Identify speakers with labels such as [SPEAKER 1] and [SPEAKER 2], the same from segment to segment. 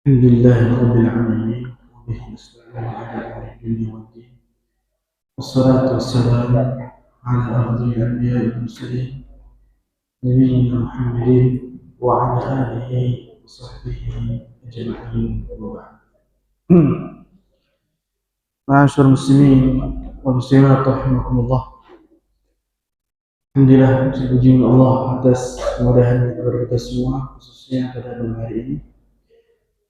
[SPEAKER 1] الحمد لله رب العالمين وبه نستعين على امر الدنيا والدين والصلاة والسلام على أفضل الأنبياء والمرسلين نبينا محمد وعلى آله وصحبه أجمعين وبعد. معاشر المسلمين والمسلمات رحمكم الله. Alhamdulillah, puji Allah atas kemudahan kepada kita semua, khususnya pada malam hari ini.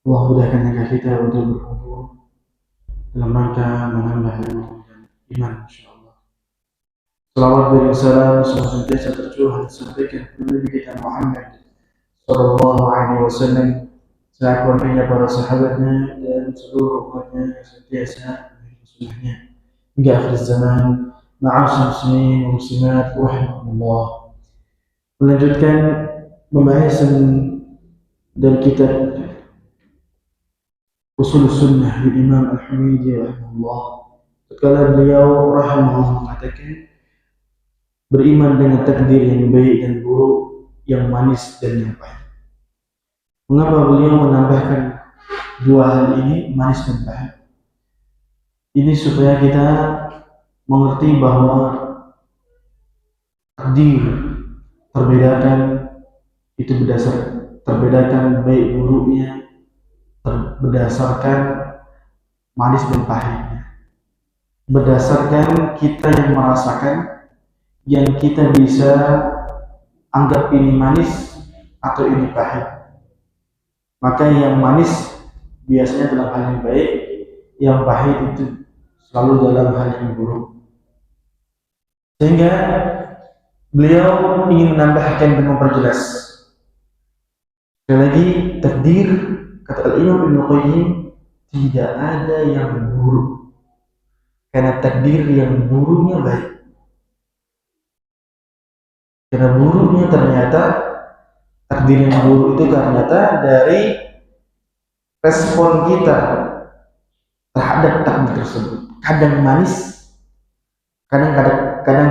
[SPEAKER 1] Allah mudahkan langkah kita untuk berkumpul dalam rangka menambah ilmu dan iman, insyaallah. Salawat dan salam semoga senantiasa tercurah dan disampaikan kepada Nabi kita Muhammad sallallahu alaihi wasallam, keluarganya, para sahabatnya dan seluruh umatnya yang senantiasa mengikuti sunnahnya hingga akhir zaman. Ma'asyiral muslimin wa muslimat rahimakumullah. Melanjutkan pembahasan dari kitab Ushul Sunnah dari Imam Al-Humidi rahimahullah. Tatkala beliau rahimahullah mengatakan beriman dengan takdir yang baik dan buruk, yang manis dan yang pahit. Mengapa beliau menambahkan dua hal ini, manis dan pahit? Ini supaya kita mengerti bahwa takdir terbedakan, itu terbedakan baik buruknya, berdasarkan manis dan pahitnya, berdasarkan kita yang merasakan, yang kita bisa anggap ini manis atau ini pahit. Maka yang manis biasanya dalam hal yang baik, yang pahit itu selalu dalam hal yang buruk. Sehingga beliau ingin menambahkan dan memperjelas. Sekali lagi, takdir, kata Al-Imam Ibnu Qayyim, tidak ada yang buruk, karena takdir yang buruknya baik. Karena buruknya ternyata, takdir yang buruk itu ternyata dari respon kita terhadap takdir tersebut. Kadang manis, kadang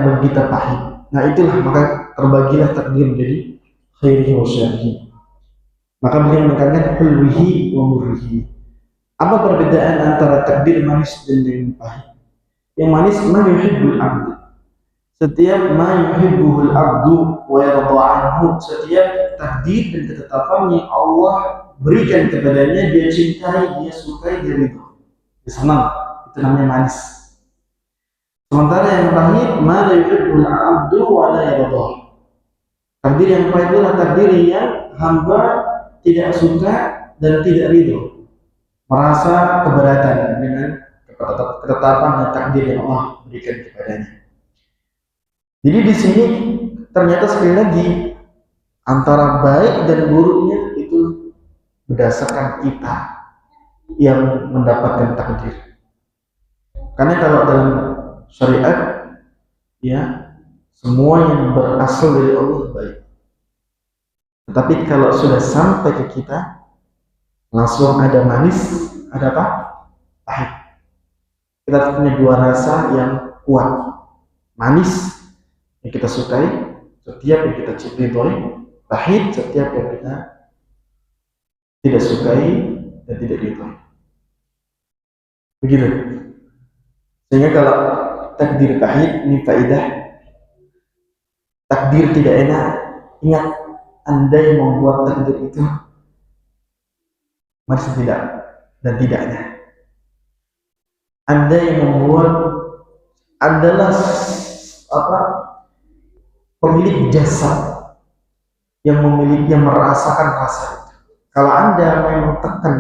[SPEAKER 1] bagi kita pahit. Nah itulah, maka terbagilah takdir menjadi khairihi wa syarrihi. Maka beliau menekankan hulwihi wa murrihi. Apa perbedaan antara takdir manis dan yang pahit? Yang manis, ma yuhibbul abdu. Setiap ma yuhibbul abdu wa yarda anhu, setiap takdir dan ketetapan yang Allah berikan kepadanya, dia cintai, dia sukai, dia ridho, dia senang, itu namanya manis. Sementara yang pahit, ma la yuhibbul abdu wa la yarda. Takdir yang pahit adalah takdir yang hamba tidak suka dan tidak ridho, merasa keberatan dengan ketetapan dan takdir yang Allah berikan kepadanya. Jadi di sini ternyata sekali lagi antara baik dan buruknya itu berdasarkan kita yang mendapatkan takdir. Karena kalau dalam syariat, ya, semua yang berasal dari Allah baik. Tetapi kalau sudah sampai ke kita, langsung ada manis, ada apa? Pahit. Kita punya dua rasa yang kuat. Manis yang kita sukai, setiap yang kita ridhoi. Pahit, setiap yang kita tidak sukai dan tidak ridhoi. Begitu. Sehingga kalau takdir pahit, ini faedah. Takdir tidak enak, ingat, Anda yang membuat takdir itu manis tidak dan tidaknya. Anda yang membuat adalah pemilik jasa, yang merasakan rasa itu. Kalau Anda memang tekan,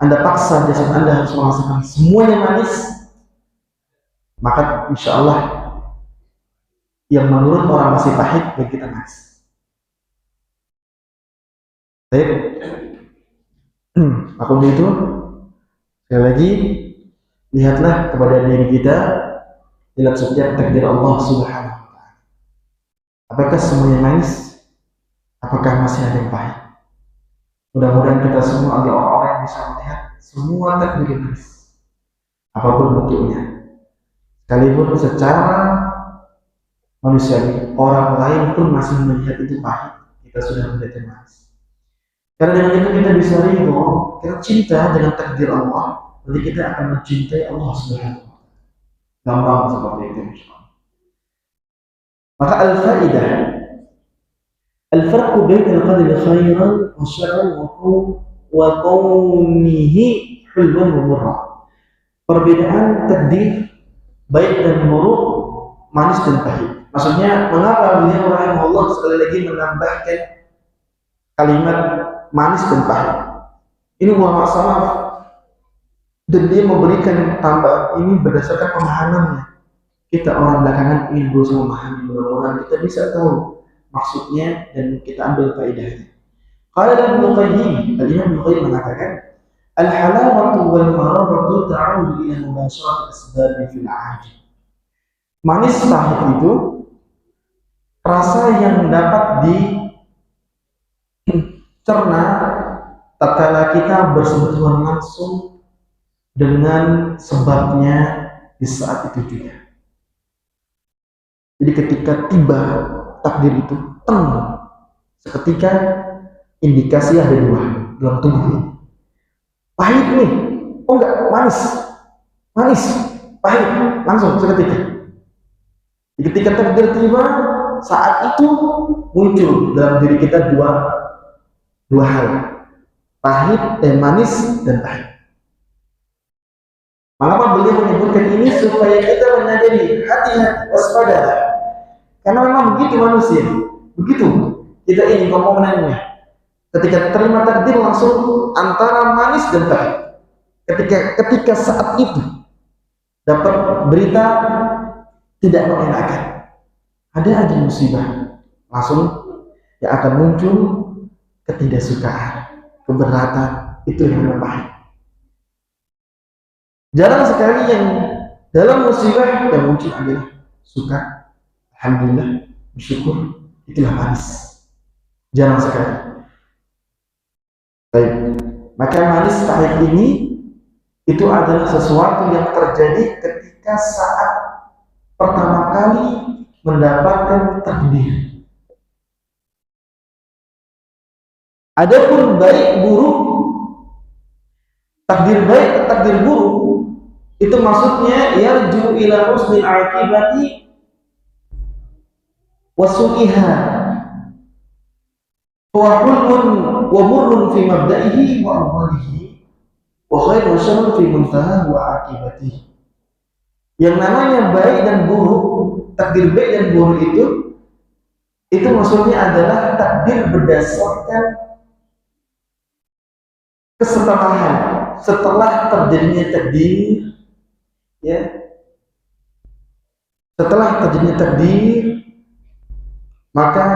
[SPEAKER 1] Anda paksa jasad Anda harus merasakan semuanya manis, maka insya Allah yang menurut orang masih pahit bagi kita manis. Baik. Maka itu, sekali lagi, lihatlah kepada diri kita dalam setiap takdir Allah Subhanahu wa Ta'ala. Apakah semuanya manis? Apakah masih ada yang pahit? Mudah-mudahan kita semua adalah orang-orang yang bisa melihat semua takdir manis, apapun bentuknya. Sekalipun secara manusiawi, orang lain pun masih melihat itu pahit, kita sudah melihat yang manis. Karena dengan itu kita bisa ridho, kita cinta dengan takdir Allah, nanti kita akan mencintai Allah Subhanahu wa taala. Gampang seperti itu insyaallah. Maka al-faidah al-farqu baina al-qadri khairan wa syarran wa kaunihi hulwan wa murra. Perbedaan takdir baik dan buruk, manis dan pahit. Maksudnya mengapa beliau rahimahullah sekali lagi menambahkan kalimat manis dan pahit. Ini ulama salaf dan dia memberikan tambahan ini berdasarkan pemahamannya. Kita orang belakangan ingin berusaha memahami, mudah-mudahan kita bisa tahu maksudnya dan kita ambil faedahnya. Qala Ibnu Qayyim, Al-Imam Ibnu Qayyim mengatakan, al-halawatu wal mararatu ta'udu ila mubasharati asbab fil 'ajil. Manis pahit itu rasa yang dapat dicerna tatkala kita bersentuhan langsung dengan sebabnya di saat itu juga. Jadi ketika tiba takdir itu, seketika indikasi ada dua dalam tubuh ini. Pahit nih, oh enggak, manis, pahit, langsung seketika. Ketika takdir tiba, saat itu muncul dalam diri kita dua hal, pahit, manis dan pahit. Mengapa beliau menyebutkan ini supaya kita menyadari, hati-hati, waspada. Karena memang begitu manusia, begitu kita ini komponennya. Ketika terima takdir langsung antara manis dan pahit. Ketika saat itu dapat berita tidak mengenakan, ada aja musibah, langsung yang akan muncul ketidaksukaan, keberatan, itu yang pahit. Jarang sekali yang dalam musibah yang muncul adalah suka, alhamdulillah, bersyukur, itulah manis. Jarang sekali. Baik, maka manis pahit ini itu adalah sesuatu yang terjadi ketika saat pertama kali mendapatkan takdir. Adapun baik buruk, takdir baik atau takdir buruk, itu maksudnya yarju ila husnil aqibati wa su'iha wa hulmun wa murrun fi mabda'ihi wa awwalihi wa khairun syarrun fi muntaha wa aqibatihi. Yang namanya baik dan buruk, takdir baik dan buruk itu maksudnya adalah takdir berdasarkan kesetaraan setelah terjadinya takdir, ya. Setelah terjadinya takdir, maka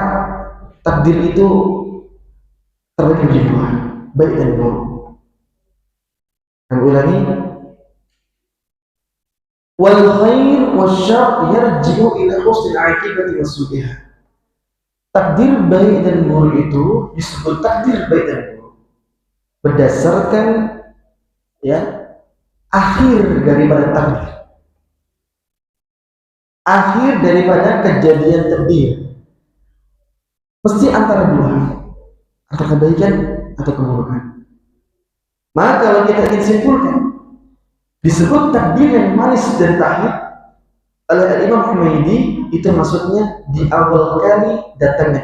[SPEAKER 1] takdir itu terbagi menjadi dua, baik dan buruk. Dan ulangi, wal khair wasyarr yarji'u ila husnil 'aqibati wasu'iha. Takdir baik dan buruk itu disebut takdir baik dan buruk berdasarkan, ya, akhir daripada takdir, akhir daripada kejadian takdir, mesti antara dua, antara kebaikan atau keburukan. Maka kalau kita ingin simpulkan, disebut takdir yang manis dan pahit oleh Imam Humaydi, itu maksudnya di awal kali datangnya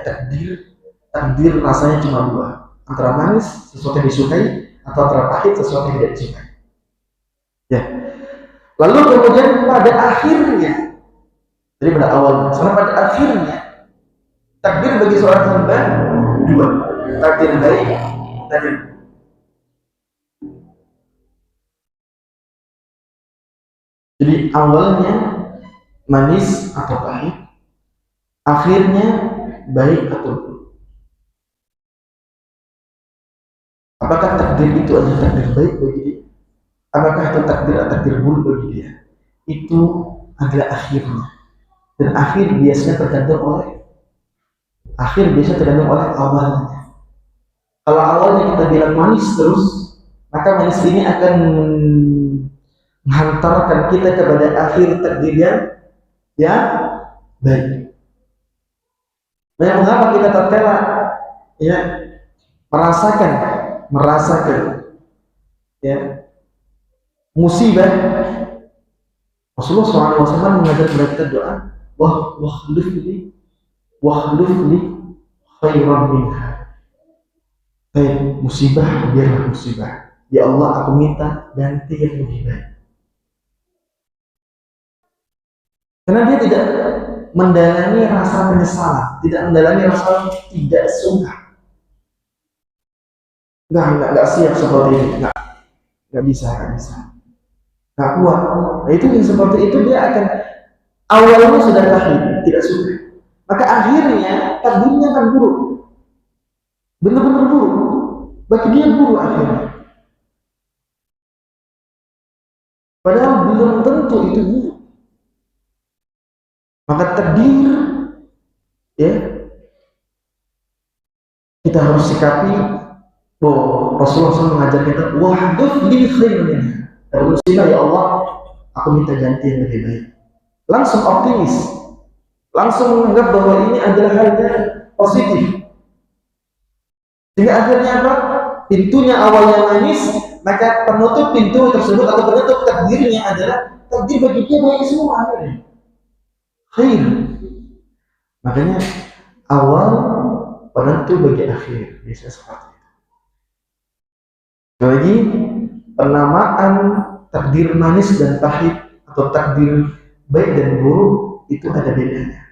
[SPEAKER 1] takdir rasanya cuma dua, antara manis, sesuatu yang disukai, atau antara pahit, sesuatu yang tidak disukai. Ya. Lalu kemudian pada akhirnya, jadi pada awalnya, sampai pada akhirnya, takdir bagi seorang hamba dua, takdir baik, takdir. Jadi awalnya manis atau pahit, akhirnya baik atau buruk. Apakah takdir itu adalah takdir baik bagi dia? Apakah itu takdir buruk bagi dia? Itu adalah akhirnya. Dan akhir biasanya tergantung oleh awalnya. Kalau awalnya kita bilang manis terus, maka manis ini akan menghantarkan kita kepada akhir takdir yang baik. Nah, mengapa kita tatkala, ya, merasakan merasakan ya musibah, Rasulullah SAW mengajar kepada kita doa, wahlufli khairan minha. Musibah biarlah musibah, ya Allah aku minta ganti yang lebih baik. Karena dia tidak mendalami rasa penyesalan, tidak mendalami rasa tidak suka, nggak siap seperti ini, nggak bisa, nggak kuat. Nah itu yang seperti itu dia akan awalnya sudah pahit, tidak suka, maka akhirnya takdirnya akan buruk, benar-benar buruk, bagi dia buruk akhirnya. Padahal belum tentu itu buruk. Maka takdir ya kita harus sikapi bahwa Rasulullah SAW mengajar kita wahdufli khairan minha. Musibah ya Allah aku minta ganti yang lebih baik. Langsung optimis, langsung menganggap bahwa ini adalah hal yang positif, sehingga akhirnya apa? Pintunya awalnya manis, maka penutup pintu tersebut atau penutup takdirnya adalah takdir bagi dia baik semua akhirnya khair. Makanya awal penentu bagi akhir, bisa seperti itu. Lagi penamaan takdir manis dan pahit atau takdir baik dan buruk itu ada bedanya.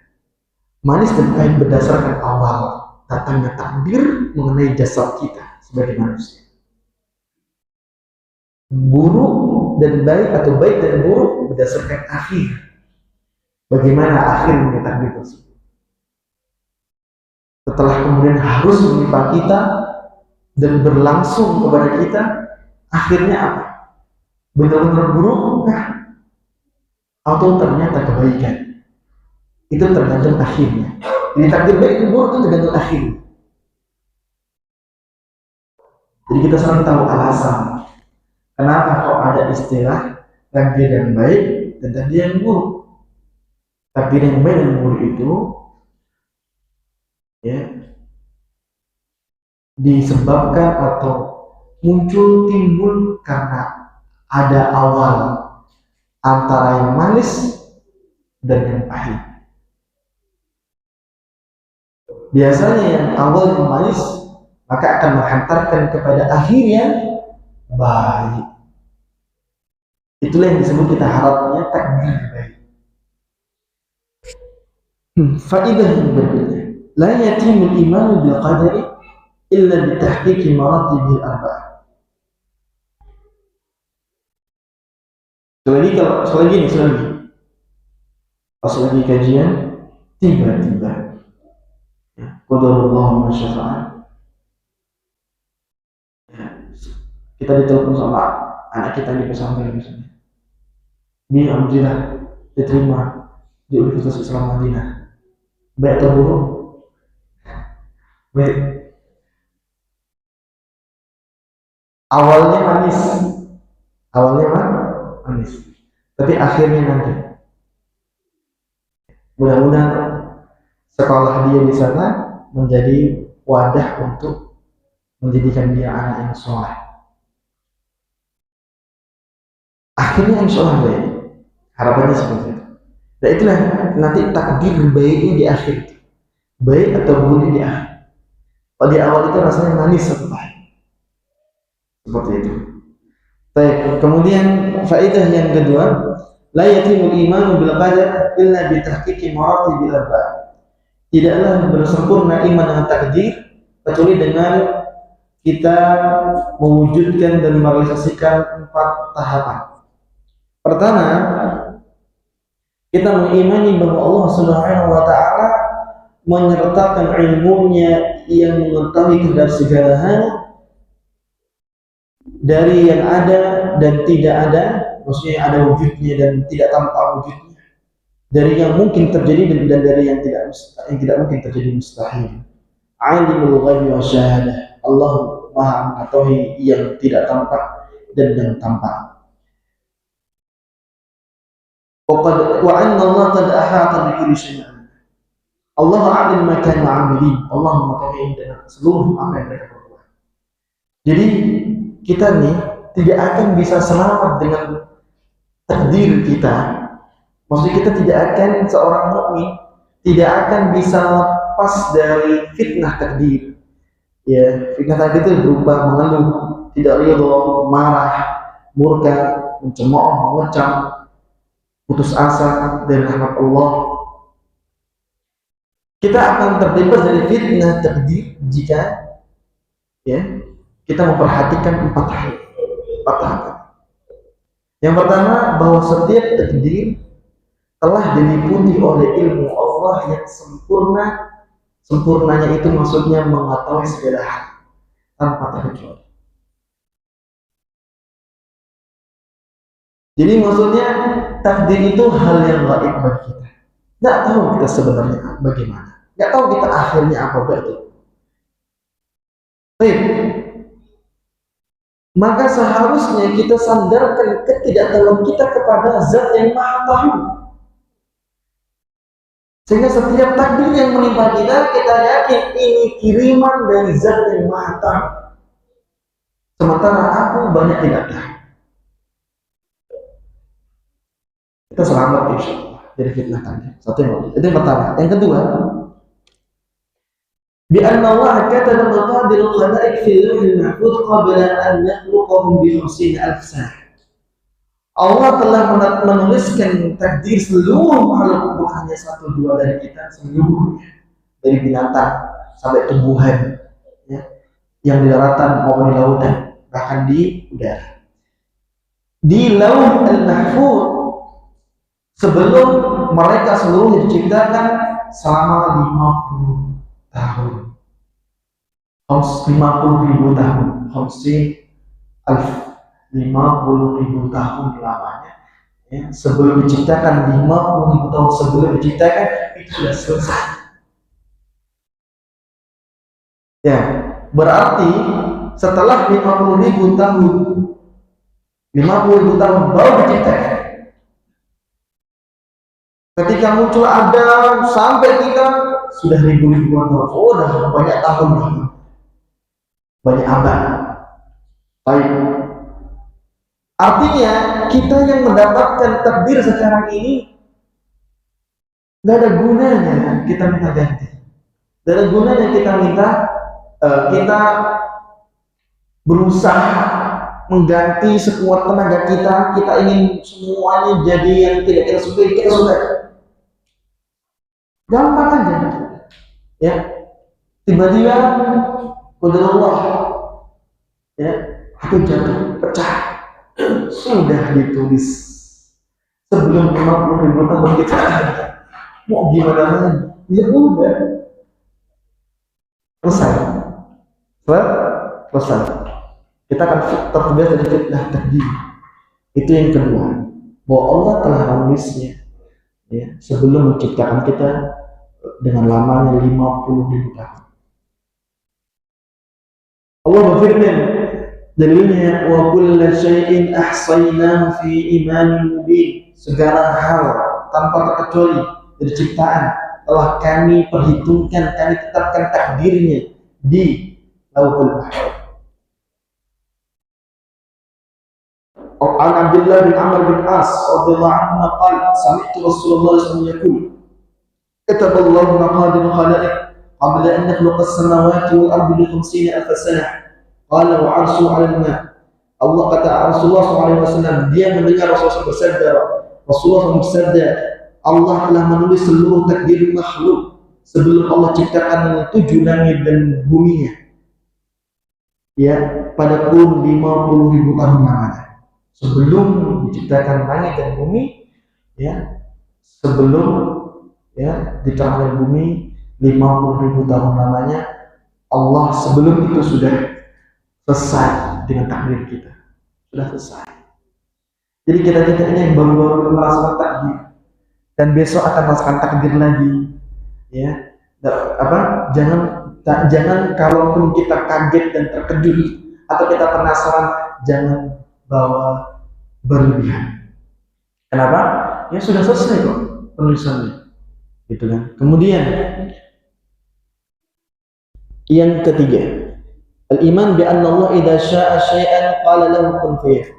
[SPEAKER 1] Manis dan pahit berdasarkan awal datangnya takdir mengenai jasad kita sebagai manusia. Buruk dan baik atau baik dan buruk berdasarkan akhir. Bagaimana akhirnya takdir tersebut? Setelah kemudian harus menimpa kita dan berlangsung kepada kita, akhirnya apa? Benar-benar buruk kah? Atau ternyata kebaikan? Itu tergantung akhirnya. Jadi takdir baik dan buruk itu tergantung akhirnya. Jadi kita selalu tahu alasan kenapa kok ada istilah takdir yang baik dan takdir yang buruk. Takdir yang baik dan buruk itu ya disebabkan atau timbul karena ada awal antara yang manis dan yang pahit. Biasanya yang awal yang manis maka akan menghantarkan kepada akhir yang baik. Itulah yang disebut kita harapnya takdir baik. Faedah yang berikutnya, la yatimul iman bil qadari illa bi tahqiqi maratibil arba'ah. Selagi pas lagi kajian tiba-tiba qadarullah ma syaa. Kita ditelepon sama anak kita di pesantren misalnya. Ini alhamdulillah diterima di Universitas Islam Madinah. Baik atau buruk? Baik. Awalnya manis, tapi akhirnya nanti. Mudah-mudahan sekolah dia di sana menjadi wadah untuk menjadikan dia anak yang soleh. Akhirnya insya Allah baik. Harapannya seperti itu. Dan itulah nanti takdir baiknya di akhir. Baik atau buruk di akhir. Kalau di awal itu rasanya manis atau pahit. Seperti itu. Baik. Kemudian faedah yang kedua, la yatimul imanu bil qadar illa bi tahqiqi maratibil arba'ah. Tidaklah bersempurna iman dengan takdir kecuali dengan kita mewujudkan dan merealisasikan 4 tahapan. Pertama, kita mengimani bahwa Allah Subhanahu wa taala menyertakan ilmunya yang mengetahui kadar segala hal dari yang ada dan tidak ada, maksudnya ada wujudnya dan tidak tampak wujudnya, dari yang mungkin terjadi dan dari yang tidak mungkin terjadi mustahil. Alimul ghaibi wasyahadah, Allah Maha mengetahui yang tidak tampak dan yang tampak. Wa anna Allah qad ahata bi kulli syai'in. Allah alim ma kanu 'amilin. Allah mengetahui dengan seluruh apa yang mereka perbuat. Jadi kita nih tidak akan bisa selamat dengan takdir kita. Maksudnya kita tidak akan, seorang mukmin tidak akan bisa lepas dari fitnah takdir. Ya, fitnah takdir itu berupa mengeluh, tidak ridho, marah, murka, mencemooh, mengecam, putus asa dari rahmat Allah. Kita akan terbebas dari fitnah takdir jika ya kita memperhatikan empat hal. Yang pertama, bahwa setiap takdir telah diliputi oleh ilmu Allah yang sempurna. Sempurnanya itu maksudnya mengetahui segala hal tanpa terkecuali. Jadi maksudnya takdir itu hal yang gaib bagi kita. Nggak tahu kita sebenarnya bagaimana. Nggak tahu kita akhirnya apa berarti. Baik. Maka seharusnya kita sandarkan ketidaktahuan kita kepada Zat yang Maha Tahu. Sehingga setiap takdir yang menimpa kita yakin ini kiriman dari Zat yang Maha Tahu. Sementara aku banyak tidak tahu. Kita selamat insyaallah dari fitnah takdir. Satu itu yang pertama. Yang kedua, بأن الله كتب مقادير الخلائق في اللوح المحفوظ قبل أن يخلقهم ب50,000 سنة. Allah telah menuliskan takdir seluruh makhluk, bukan hanya satu dua dari kita, seluruhnya, dari binatang sampai tumbuhan, ya, yang di daratan maupun di lautan, bahkan di udara. Di Lauh al-Mahfuz sebelum mereka seluruhnya diciptakan selama 50 tahun, 50.000 tahun, 50.000 tahun lamanya. Ya, sebelum diciptakan, 50.000 tahun sebelum diciptakan itu sudah selesai. Ya, berarti setelah 50.000 tahun, 50.000 tahun baru diciptakan. Ketika muncul Adam sampai kita sudah ribu-ribuan tahun. Oh, udah banyak tahun, banyak abad. Baik. Artinya kita yang mendapatkan takdir sekarang ini nggak ada gunanya kita minta ganti. Nggak ada gunanya kita minta kita berusaha mengganti sekuat tenaga kita. Kita ingin semuanya jadi yang tidak kita suka, kita suka. Gampang aja, ya. Tiba-tiba qadarullah, ya, aku jatuh, pecah, sudah ditulis sebelum 50.000 tahun kita. Mau gimana lagi? Ya udah, selesai. Kita akan terbebas dari fitnah takdir. Itu yang kedua, bahwa Allah telah menulisnya, ya, sebelum menciptakan kita dengan lamanya 50.000 tahun. Allah berfirman, dalilnya wa kullu syai'in ahsaynahu fi imamin mubin. Segala hal tanpa terkecuali dari ciptaan telah kami perhitungkan, kami tetapkan takdirnya di Lauhul Mahfuz. An Abdullah bin Amr bin As radhiyallahu anhu qala sami'tu Rasulullah sallallahu alaihi wasallam yaqul كتب الله مقادير الخلائق قبل أن يخلق السماوات والأرض ب50,000 سنة قال وعرشه على الماء. Allah kata Rasulullah SAW, dia mendengar Rasulullah bersabda, Allah telah menulis seluruh takdir makhluk sebelum Allah ciptakan 7 langit dan buminya, ya, pada kurun 50.000 tahun lamanya. Sebelum diciptakan langit dan bumi, ya, sebelum, ya, diciptakan bumi 50.000 tahun lamanya, Allah sebelum itu sudah selesai dengan takdir kita, sudah selesai. Jadi kita ini yang baru-baru merasakan takdir dan besok akan merasakan takdir lagi, ya. Jangan kalaupun kita kaget dan terkejut atau kita penasaran, jangan bawa berlebihan. Kenapa? Ya sudah selesai kok penulisannya, gitu kan. Kemudian yang ketiga, Al-iman bi anna Allah idza syaa syai'an qala lahu kun fayakun.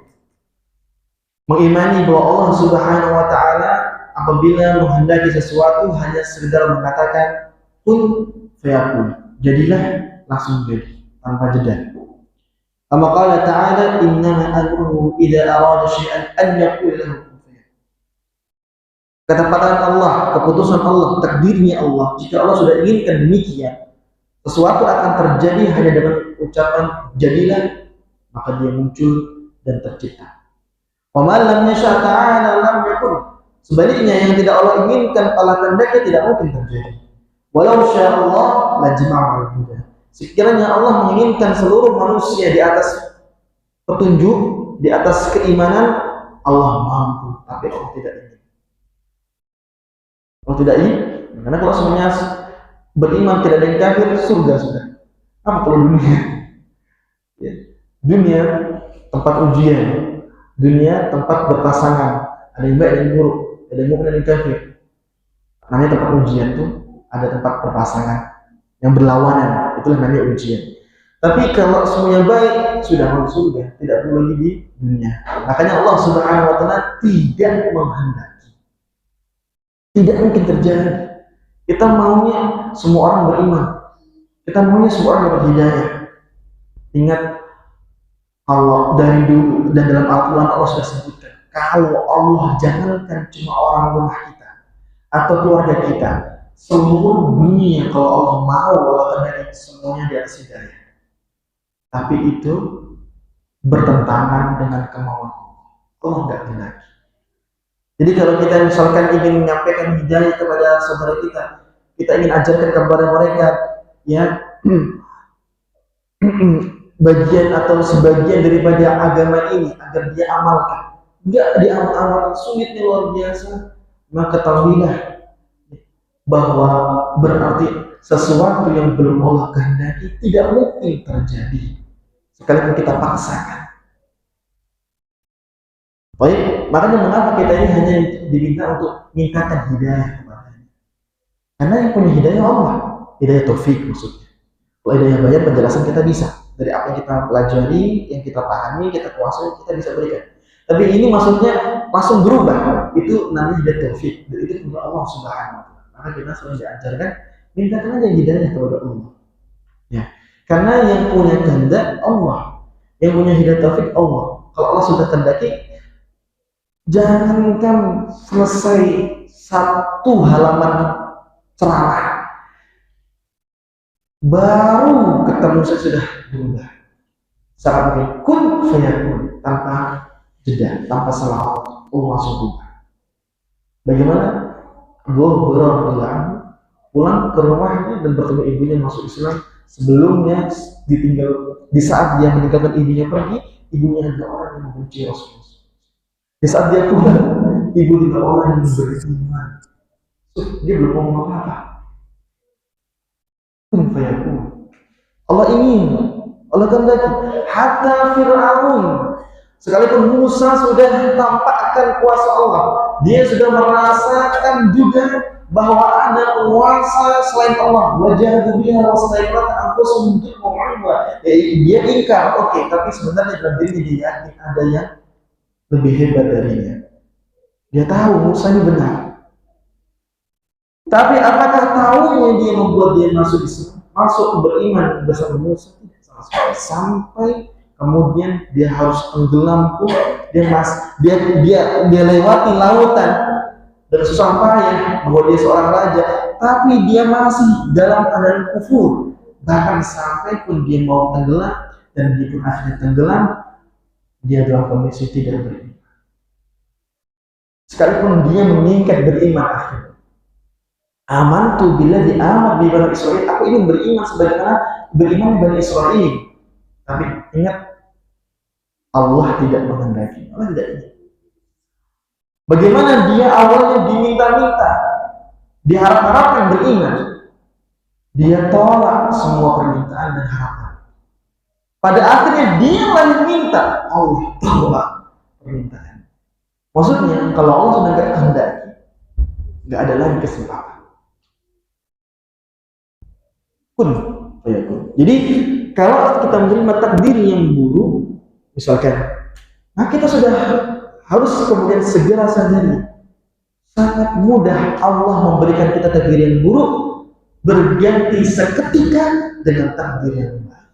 [SPEAKER 1] Mengimani bahwa Allah Subhanahu wa taala apabila menghendaki sesuatu hanya sekedar mengatakan kun fayakun. Jadilah, langsung jadi tanpa jeda. Kama qala ta'ala innama amruhu idza arada syai'an an yaqula lahu kun fayakun. Ketetapan Allah, keputusan Allah, takdirnya Allah, jika Allah sudah inginkan demikian, sesuatu akan terjadi hanya dengan ucapan jadilah, maka dia muncul dan tercipta. Wa ma lam yasha' ta'ala lam yakun. Sebaliknya, yang tidak Allah inginkan, Allah kehendaki, tidak mungkin terjadi. Walau syaa Allah la jama'al huda. Sekiranya Allah menginginkan seluruh manusia di atas petunjuk, di atas keimanan, Allah mampu, tapi Allah tidak ingin. Allah tidak ingin, karena kalau semuanya beriman tidak ada yang kafir, surga sudah. Apa kalau dunia? Ya. Dunia tempat ujian, dunia tempat berpasangan, ada yang baik, ada yang buruk, ada yang mukmin, ada yang kafir. Namanya tempat ujian tuh ada tempat berpasangan yang berlawanan, itulah namanya ujian. Tapi kalau semuanya baik, sudah masuk surga, tidak perlu lagi di dunia. Makanya Allah Subhanahu wa taala tidak menghendaki, tidak mungkin terjadi. Kita maunya semua orang beriman, kita maunya semua orang dapat hidayah. Ingat, kalau dari dulu dan dalam Al-Quran Allah sudah sebutkan, kalau Allah jangankan cuma orang rumah kita atau keluarga kita, seluruh dunia kalau Allah mau, Allah kehendaki semuanya di atas hidayah. Tapi itu bertentangan dengan kemauan Allah. Allah nggak kehendaki. Jadi kalau kita misalkan ingin menyampaikan hidayah kepada saudara kita ingin ajarkan kepada mereka, ya, bagian atau sebagian daripada agama ini agar dia amalkan. Enggak diamal-amal, sulitnya luar biasa. Maka ketahuilah bahwa berarti sesuatu yang belum Allah kehendaki tidak mungkin terjadi sekalipun kita paksakan. Baik, makanya mengapa kita ini hanya diminta untuk meningkatkan hidayah kepadanya? Karena yang punya hidayah Allah, hidayah taufik maksudnya. Kalau hidayah bayar, penjelasan kita bisa dari apa yang kita pelajari, yang kita pahami, kita kuasai, kita bisa berikan. Tapi ini maksudnya langsung berubah, itu namanya hidayah taufik. Dan itu punya Allah Subhanahu wa taala. Maka kita selalu diajarkan mintakan aja hidayah kepada Allah. Ya, karena yang punya kehendak Allah, yang punya hidayah taufik Allah. Kalau Allah sudah kehendaki, jangankan selesai satu halaman ceramah, baru ketemu saya sudah berubah. Sangat mungkin kun fayakun, tanpa jeda, tanpa selawat, Allah langsung berubah. Bagaimana? Abu Hurairah pulang ke rumahnya dan bertemu ibunya masuk Islam. Sebelumnya ditinggal, di saat dia meninggalkan ibunya pergi, ibunya adalah orang yang membenci Rasulullah. Di saat dia pulang, ibu adalah orang yang beriman. Dia belum ngomong apa-apa. Kun fayakun. Allah ingin, Allah kehendaki. Hatta Fir'aun, sekalipun Musa sudah tampakkan kuasa Allah, dia sudah merasakan juga bahwa ada penguasa selain Allah. Wajah dunia wasairat anfusum untuk mengubah. Dia ingkar, oke, tapi sebenarnya dalam diri dia yakin ada yang lebih hebat darinya. Dia tahu Musa ini benar. Tapi apakah tahunya dia membuat dia masuk Islam, masuk beriman bersama Musa? Tidak sama sekali. Sampai kemudian dia harus tenggelam pun, dia lewati lautan dan susah payah bahwa dia seorang raja, tapi dia masih dalam keadaan kufur. Bahkan sampai pun dia mau tenggelam dan dia pun akhirnya tenggelam, dia dalam kondisi tidak beriman. Sekalipun dia meningkat beriman akhirnya. Amantu bila diamat di Bani Israil, aku ingin beriman sebagaimana beriman Bani Israil. Tapi ingat, Allah tidak menghendaki, Allah tidak ingin. Bagaimana dia awalnya diminta-minta, diharap-harapkan beriman, dia tolak semua permintaan dan harapan. Pada akhirnya dia lagi minta, Allah tolak permintaan. Maksudnya kalau Allah sudah tidak kehendaki, nggak ada lagi kesempatan. Kun fayakun. Jadi kalau kita menerima takdir yang buruk, misalkan, nah kita sudah harus kemudian segera sadari, sangat mudah Allah memberikan kita takdir yang buruk berganti seketika dengan takdir yang baik.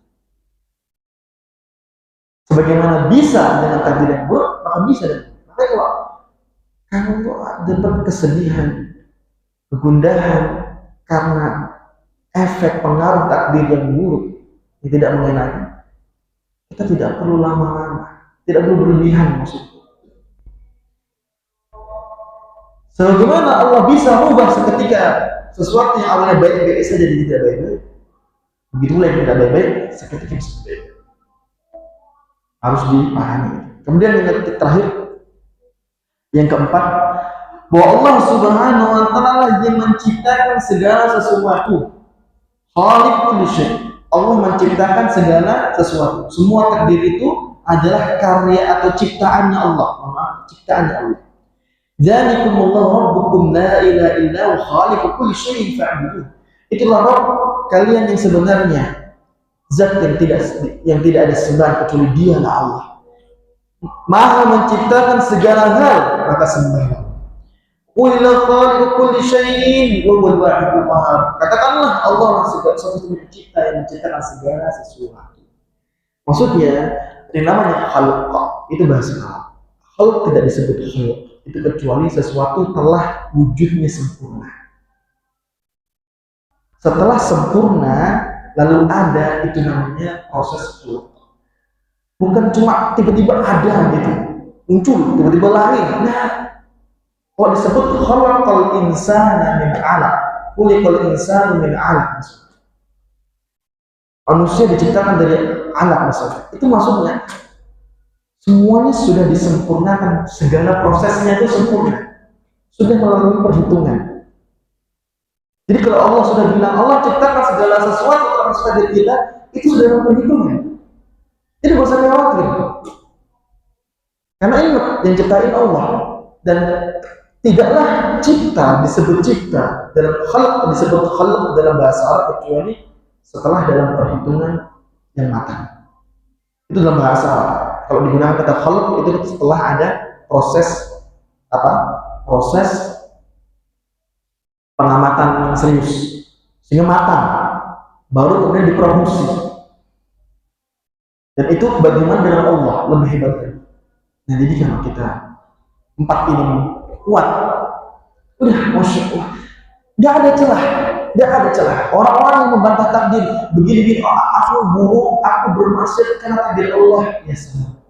[SPEAKER 1] Sebagaimana bisa dengan takdir yang buruk, maka bisa dengan. Makanya kalau kamu dapat kesedihan, kegundahan karena efek pengaruh takdir yang buruk yang tidak mengenai, kita tidak perlu lama-lama, tidak perlu berlebihan maksudnya. Sebagaimana Allah bisa mengubah seketika sesuatu yang awalnya baik-baik saja jadi tidak baik-baik, begitulah yang tidak baik-baik seketika bisa baik. Harus dipahami. Kemudian yang terakhir, yang keempat, bahwa Allah Subhanahu wa Ta'ala yang menciptakan segala sesuatu. Khaliq kulli syai'. Allah menciptakan segala sesuatu. Semua takdir itu adalah karya atau ciptaannya Allah. Ciptaannya Allah. Dzalikumullahu rabbukum la ilaha illa huwa khaliqu kulli syai'in fa'buduh. Itulah Rabb kalian yang sebenarnya, zat yang tidak ada sembahan kecuali Dialah Allah. Maha menciptakan segala hal, maka sembahlah. Qul la khaliqu kulli syai'in wa huwal wahidul qahhar. Katakanlah Allah satu-satunya pencipta yang menciptakan segala sesuatu. Maksudnya, yang namanya khalq itu bahasa Arab. Khalq tidak disebut khalq itu kecuali sesuatu telah wujudnya sempurna. Setelah sempurna lalu ada, itu namanya proses khalq. Bukan cuma tiba-tiba ada gitu, muncul tiba-tiba lahir. Nah, kalau disebut khalaqal insana min 'alaq, khuliqal insanu min 'alaq. Manusia diciptakan dari alaq misalnya. Itu maksudnya semuanya sudah disempurnakan, segala prosesnya itu sempurna, sudah melalui perhitungan. Jadi kalau Allah sudah bilang Allah ciptakan segala sesuatu termasuk dari kita, itu sudah dalam perhitungan. Jadi gak usah khawatir, karena ingat yang ciptain Allah. Dan tidaklah cipta disebut cipta dalam khalq, disebut khalq dalam bahasa Arab kecuali setelah dalam perhitungan yang matang. Itu dalam bahasa Arab. Kalau digunakan kata khalq itu setelah ada proses proses pengamatan yang serius sehingga matang, baru kemudian diproduksi. Dan itu bagaimana dengan Allah lebih hebat lagi. Nah, jadi kalau kita empat ini kuat, udah masya Allah, nggak ada celah. Orang-orang yang membantah takdir begini-begini, aku buruk, aku bermaksiat karena takdir Allah, ya salah.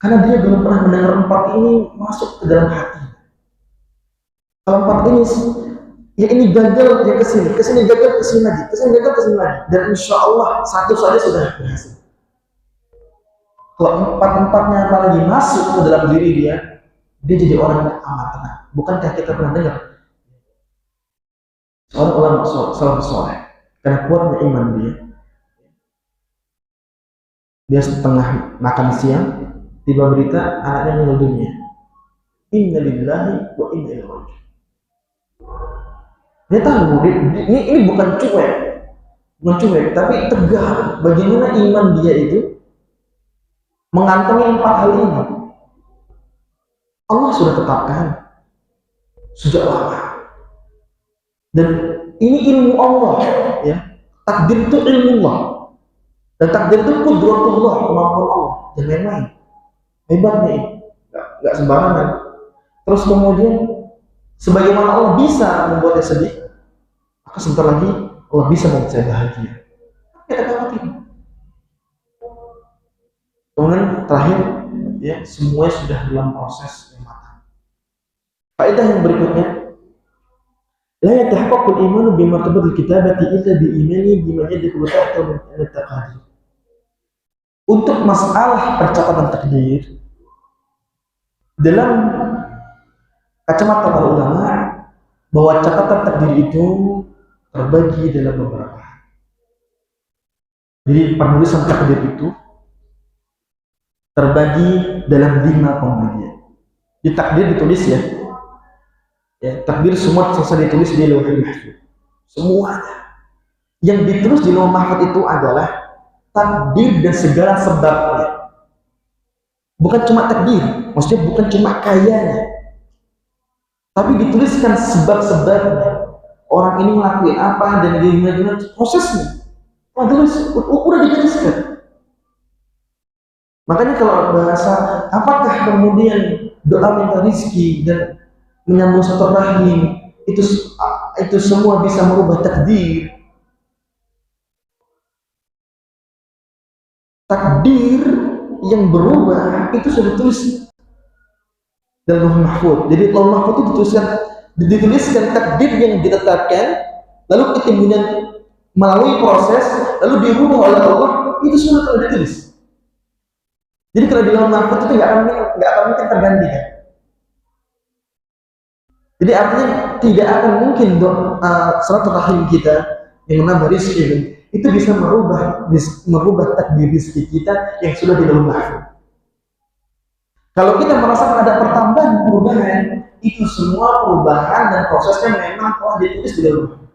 [SPEAKER 1] Karena dia belum pernah mendengar empat ini masuk ke dalam hati. Kalau empat ini, ya ini gagal, ya kesini gagal, kesini lagi, dan insya Allah satu saja sudah berhasil. Kalau empat-empatnya apalagi masuk ke dalam diri dia jadi orang yang amat tenang. Bukankah kita pernah dengar seorang ulama soleh karena kuatnya iman dia setengah makan siang, tiba berita anaknya meninggal dunia. Inna lillahi wa inna ilaihi raji'un. Dia tahu ini bukan cuek, tapi tegar. Bagaimana iman dia itu mengantongi empat hal ini. Allah sudah tetapkan sejak lama. Dan ini ilmu Allah, ya. Takdir itu ilmu Allah. Dan takdir itu qudratullah, kemampuan Allah. Jangan main-main. Hebatnya ini. Enggak sembarangan. Terus kemudian sebagaimana Allah bisa membuatnya sedih, maka sebentar lagi Allah bisa membuat saya bahagia. Kita khawatir. Kemudian terakhir, ya, semuanya sudah dalam proses yang matang. Faedah yang berikutnya, la yatahaqqaqul imanu bi martabatil kitabati illa bi imani bima yadkhulu tahta min at-taqdir. Untuk masalah percakapan takdir, dalam kacamata para ulama, bahwa catatan takdir itu terbagi dalam beberapa. Jadi penulisan takdir itu terbagi dalam 5 pembagian. Di takdir ditulis ya, takdir semua selesai ditulis di Lauhul Mahfuz, semuanya. Yang ditulis di lauh mahfuz itu adalah takdir dan segala sebabnya. Bukan cuma takdir, maksudnya bukan cuma kayanya, tapi dituliskan sebab-sebabnya. Orang ini ngelakuin apa dan gimana prosesnya. Udah dijelaskan. Makanya kalau bahasa apakah kemudian doa minta rizki dan menyambung satu rahim itu semua bisa merubah takdir. Takdir yang berubah itu sudah ditulis dalam lauh mahfuz. Jadi lauh mahfuz itu dituliskan takdir yang ditetapkan, lalu kemudian melalui proses, lalu dirubah oleh Allah, itu semua telah ditulis. Jadi kalau di lauh mahfuz itu nggak akan mungkin terganti kan? Jadi artinya tidak akan mungkin silaturahim kita yang menambah rizki itu bisa merubah takdir rizki kita yang sudah di lauh mahfuz. Kalau kita merasakan ada pertambahan perubahan, itu semua perubahan dan prosesnya memang telah ditulis di lauh mahfuz.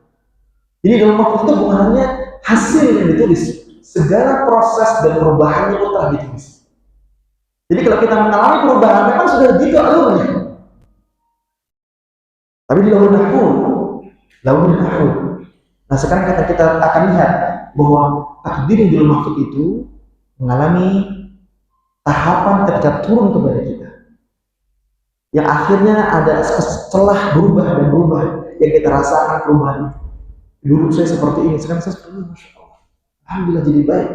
[SPEAKER 1] Jadi lauh mahfuz itu bukan hanya hasil yang ditulis, segala proses dan perubahannya itu telah ditulis. Jadi kalau kita mengalami perubahan, memang sudah gitu alurnya. Tapi di lauh mahfuz. Nah sekarang kita akan lihat bahwa takdir yang di lauh mahfuz itu mengalami tahapan ketika turun kepada kita, yang akhirnya ada setelah berubah yang kita rasakan perubahan itu. Dulu saya seperti ini, sekarang saya seperti ini, masya Allah, alhamdulillah jadi baik,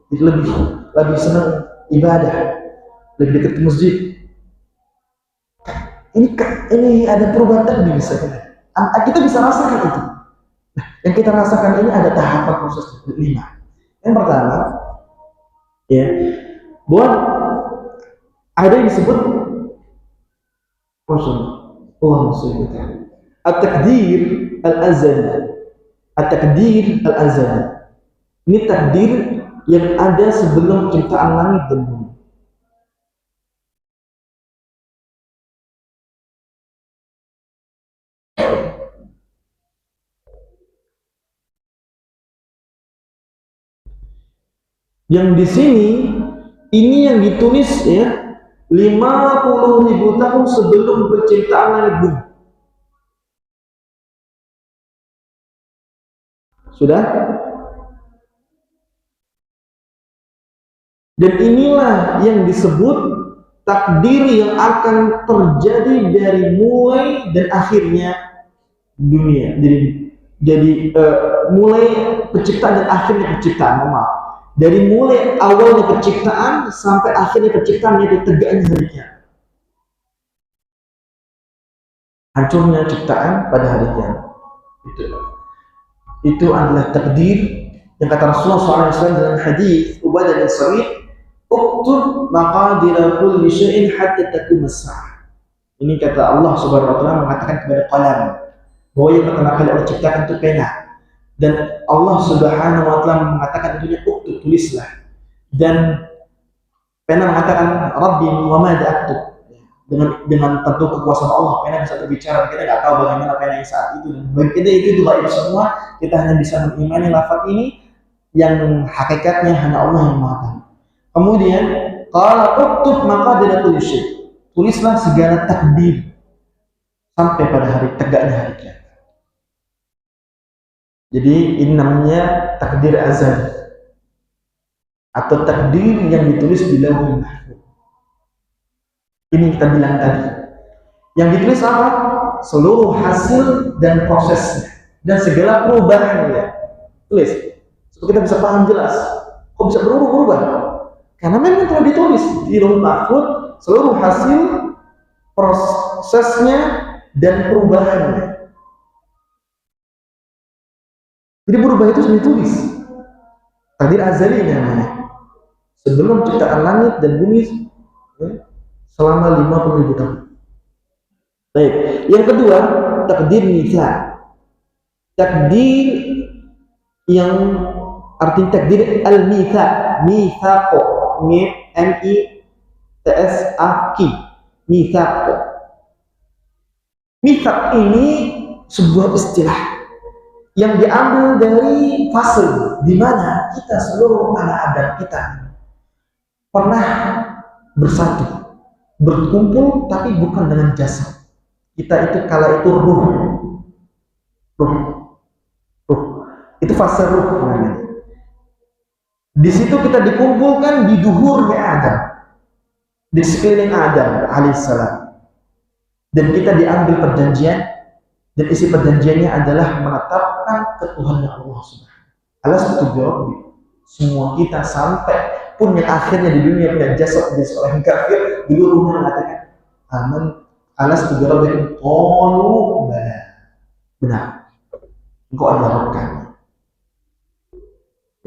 [SPEAKER 1] jadi lebih senang ibadah, lebih dekat ke masjid. Ini ada perubahan takdir kita bisa rasakan itu. Nah, yang kita rasakan ini ada tahapan proses 5. Yang pertama, ya, bahwa ada yang disebut at-takdir al-azali. Ini takdir yang ada sebelum ciptaan langit dan bumi. Yang di sini ini yang ditulis ya 50.000 tahun sebelum penciptaan langit bumi. Sudah? Dan inilah yang disebut takdir yang akan terjadi dari mulai dan akhirnya dunia. Jadi mulai penciptaan dan akhirnya penciptaan, dari mulai awalnya penciptaan sampai akhirnya penciptaan, itu tegaknya hari kiamat, hancurnya ciptaan pada hari kiamat. Itu adalah takdir yang kata Rasulullah SAW dalam hadis Ubadah bin Samit, "Uktub maqadira kulli syai'in hatta taqum as-sa'ah." Ini kata Allah Subhanahu wa taala mengatakan kepada qalam bahwa yang pertama kali Allah ciptakan itu pena, dan Allah Subhanahu wa taala mengatakan itu uktub, tulislah. Dan pena mengatakan Rabbi wa madza aktub, dengan tentu kekuasaan Allah pena bisa berbicara. Kita nggak tahu bagaimana pena yang saat itu, dan bagi kita itu gaib semua. Kita hanya bisa mengimani lafaz ini yang hakikatnya hanya Allah yang Maha Tahu. Kemudian qala uktub maqadira kulli syai', tulislah segala takdir sampai pada hari tegaknya hari kiamat. Jadi ini namanya takdir azali atau takdir yang ditulis di lauh mahfuz. Ini kita bilang tadi. Yang ditulis apa? Seluruh hasil dan prosesnya dan segala perubahannya. Tulis. Supaya kita bisa paham jelas. Kok bisa berubah? Karena memang telah ditulis di lauh mahfuz seluruh hasil, prosesnya dan perubahannya. Jadi berubah itu sudah ditulis. Takdir azali namanya. Sebelum ciptaan langit dan bumi selama 50.000 tahun. Baik. Yang kedua, takdir mitsaq. Takdir yang arti takdir al-mitsaq, mitsaq, M-I-T-S-A-Q, mitsaq. Mitsaq ini sebuah istilah yang diambil dari fase di mana kita seluruh anak Adam kita pernah bersatu, berkumpul, tapi bukan dengan jasad. Kita itu kala itu ruh, ruh, ruh. Itu fase ruh namanya. Di situ kita dikumpulkan di duhurnya Adam, di sekeliling Adam alaihissalam, dan kita diambil perjanjian, dan isi perjanjiannya adalah menetapkan ketuhanan Allah Subhanahu. Alastu birabbi, semua kita sampai pun yang akhirnya di dunia punya jasad di seorang kafir, dulu rumah mengatakan aman, alastu birabbi, qalu bala, benar, engkau adalah Rabb kami.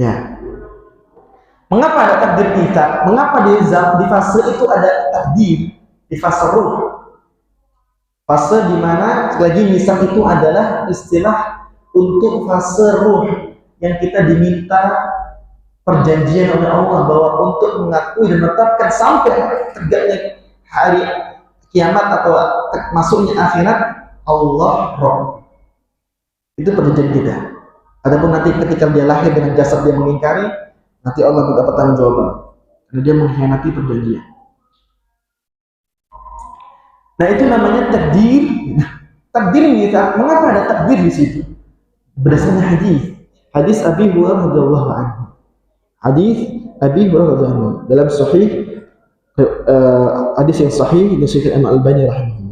[SPEAKER 1] Ya. Mengapa ada takdir kita? Mengapa di fase itu ada takdir? Di fase ruh, fase di mana lagi misal itu adalah istilah untuk fase ruh yang kita diminta perjanjian oleh Allah bahwa untuk mengakui dan menetapkan sampai tegaknya hari kiamat atau masuknya akhirat Allah Rabb. Itu perjanjian kita. Adapun nanti ketika dia lahir dengan jasad dia mengingkari, nanti Allah tidak pertanggungjawaban karena dia mengkhianati perjanjian. Nah itu namanya takdir. Takdir ini, mengapa ada takdir di situ? Berdasarkan hadis Abi Hurairah radhiyallahu anhu. Hadis Abi Hurairah radhiyallahu anhu dalam sahih, hadis yang sahih disebutkan Imam Al-Albani rahimahullah.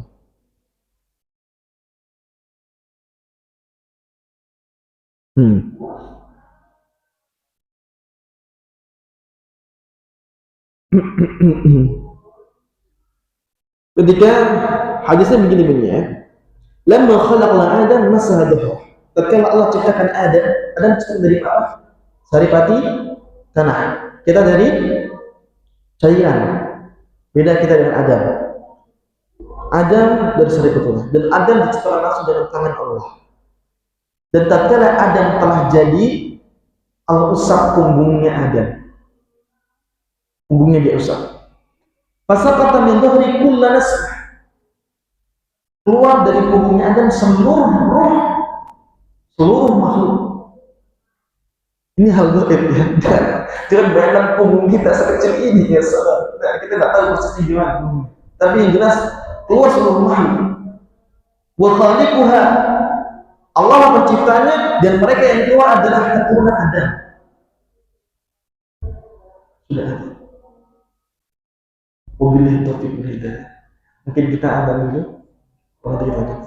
[SPEAKER 1] Ketika hadisnya begini ya. Lamma khalaqna Adam masaha dhuhr. Tatkala Allah ciptakan Adam cipta dari apa? Saripati tanah. Kita dari cairan. Beda kita dengan Adam. Adam dari saripati tanah dan Adam diciptakan langsung dari tangan Allah. Dan tatkala Adam telah jadi, Allah usap punggungnya Adam. Punggungnya dia usap. Fasaqata min dhahri kullu nasmah. Keluar dari punggungnya Adam seluruh roh, seluruh makhluk. Ini hal gaib ya. Jangan bayangkan punggung kita sekecil ini ya saudara. Nah, kita nggak tahu persisnya gimana. Tapi yang jelas keluar seluruh makhluk. Wa khaliquha, Allah penciptanya, dan mereka yang keluar adalah keturunan Adam. Sudah ada. Wabillahi taufiq wal hidayah. Mungkin kita ada dulu. Nanti kita lanjut.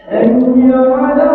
[SPEAKER 1] حي على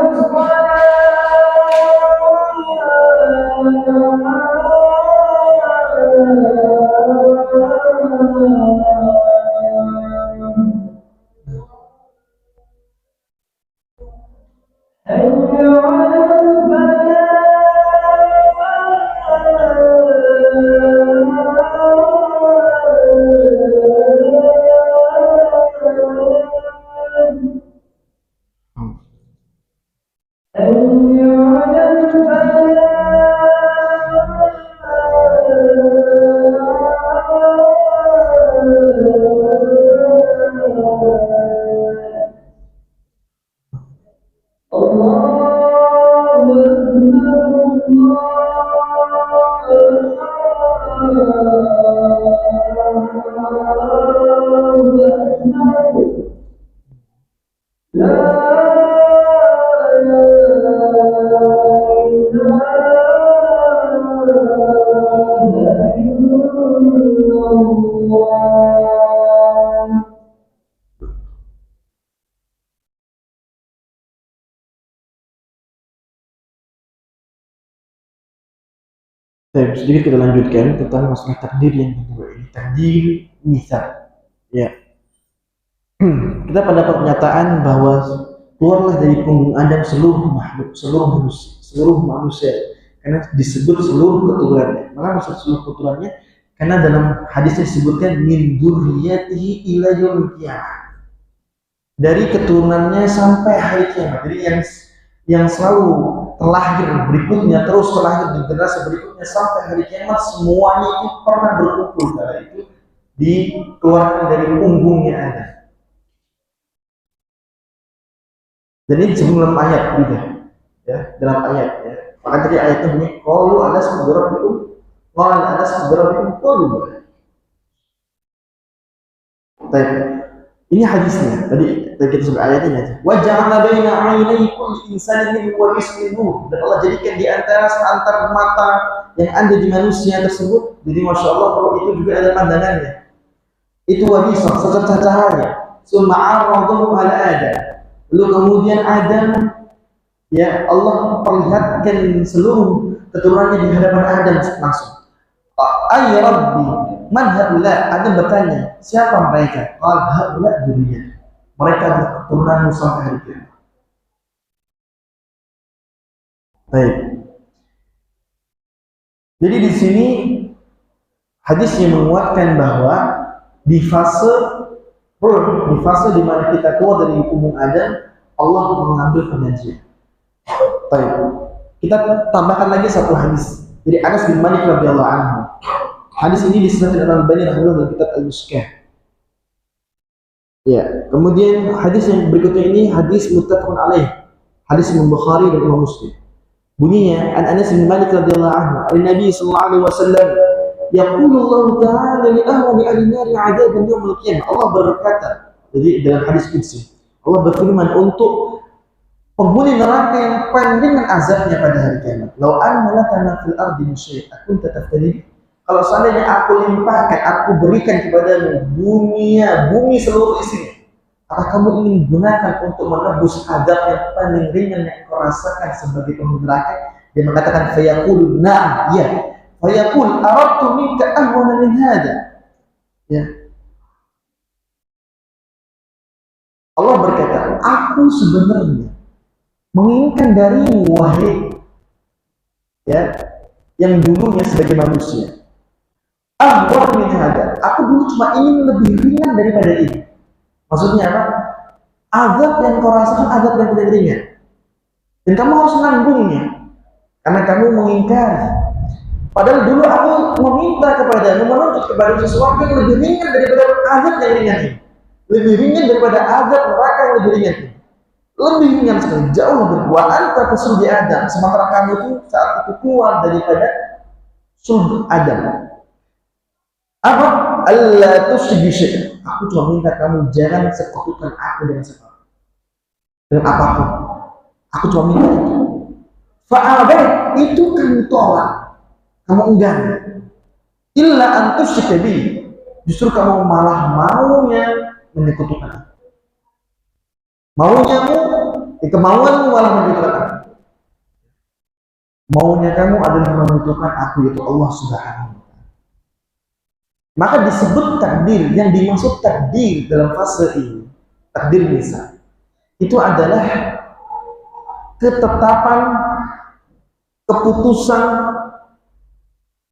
[SPEAKER 1] Baik, sedikit kita lanjutkan tentang masalah takdir yang kedua ini, takdir misal. Ya, kita pendapat pernyataan bahwa keluarlah dari punggung Adam seluruh makhluk, seluruh manusia, karena disebut seluruh keturunannya. Maka maksud seluruh keturunannya, karena dalam hadisnya disebutkan min dzurriyyatihi ila yaumil qiyamah. Dari keturunannya sampai hari kiamat. Jadi yang selalu terlahir berikutnya, terus terlahir di generasi berikutnya sampai hari kiamat, semuanya itu pernah berkumpul kala itu dikeluarkan dari punggungnya Adam. Dan ini sebelum ayat juga, ya, dalam ayat, ya. Maka tadi ayatnya bunyi, qalu alastu birabbikum, qala alastu birabbikum, qalu bala. Baik. Ini hadisnya. Tadi kita sebut ayatnya aja. Wa ja'ala baina 'ainai kulli insanin wa ismihi. Dan Allah jadikan di antara mata yang ada di manusia tersebut. Jadi masya Allah kalau itu juga ada pandangannya. Itu wabisa, secercah cahaya. Summa 'aradahu 'ala Adam. Lalu kemudian Adam, ya Allah perlihatkan seluruh keturunannya di hadapan Adam langsung. Ay Rabbi, man haula? Adam bertanya, siapa mereka? Qal haula dzurriyyah. Mereka adalah keturunanmu sampai hari kiamat. Baik. Jadi di sini hadisnya menguatkan bahwa di fase di mana kita keluar dari punggung Adam, Allah mengambil perjanjian. Baik. Kita tambahkan lagi satu hadis. Jadi Anas bin Malik radhiyallahu anhu. Hadis ini disebutkan oleh Al-Albani rahimahullah dalam kitab Al-Mishkah. Ya, kemudian hadis yang berikutnya ini hadis muttafaqun alaih. Hadis Imam Bukhari dan Imam Muslim. Bunyinya an Anas bin Malik radhiyallahu anhu, Nabi sallallahu alaihi wasallam, yaqulu Allah ta'ala li ahli an-nar 'adaban yaumil qiyamah. Allah berkata, jadi dalam hadis qudsi, Allah berfirman untuk penghuni neraka yang paling ringan azabnya pada hari kiamat. Lau anna laka fil ardi min syai' akunta taftadi. Kalau seandainya aku limpahkan, aku berikan kepadamu bumi seluruh isinya, apakah kamu ingin gunakan untuk menebus azab yang paling ringan yang kau rasakan sebagai penghuni neraka? Dia mengatakan fayaqul na'am, ya. Fayaqul aradtu minka ahwana min hada. Ya. Allah berkata, aku sebenarnya menginginkan darimu, wahai, ya, yang dulunya sebagai manusia. Ahwan min hada. Aku dulu cuma ingin lebih ringan daripada ini. Maksudnya apa? Azab yang kau rasakan azab yang paling ringan. Dan kamu harus menanggungnya karena kamu mengingkari. Padahal dulu aku meminta kepadamu, menuntut kepada sesuatu yang lebih ringan daripada azab yang ringan ini. Lebih ringan daripada azab neraka yang lebih ringan ini. Lebih ringan sekali, jauh lebih kuat. Anta sulbi Adam, sementara kamu itu saat itu keluar daripada sulbi Adam. Apa? Allah tusyrik syai'an. Aku cuma minta kamu jangan sekutukan aku dengan sesuatu, dengan apapun. Aku cuma minta itu. Fa'abait, itu kamu tolak, kamu enggan. Illa an tusyrika bi. Justru kamu malah maunya menyekutukan. Maunya Kemauanmu malah membutuhkan aku. Maunya kamu adalah membutuhkan aku, yaitu Allah Subhanahu wa Ta'ala. Maka disebut takdir. Yang dimaksud takdir dalam fase ini, takdir lisan, itu adalah ketetapan, keputusan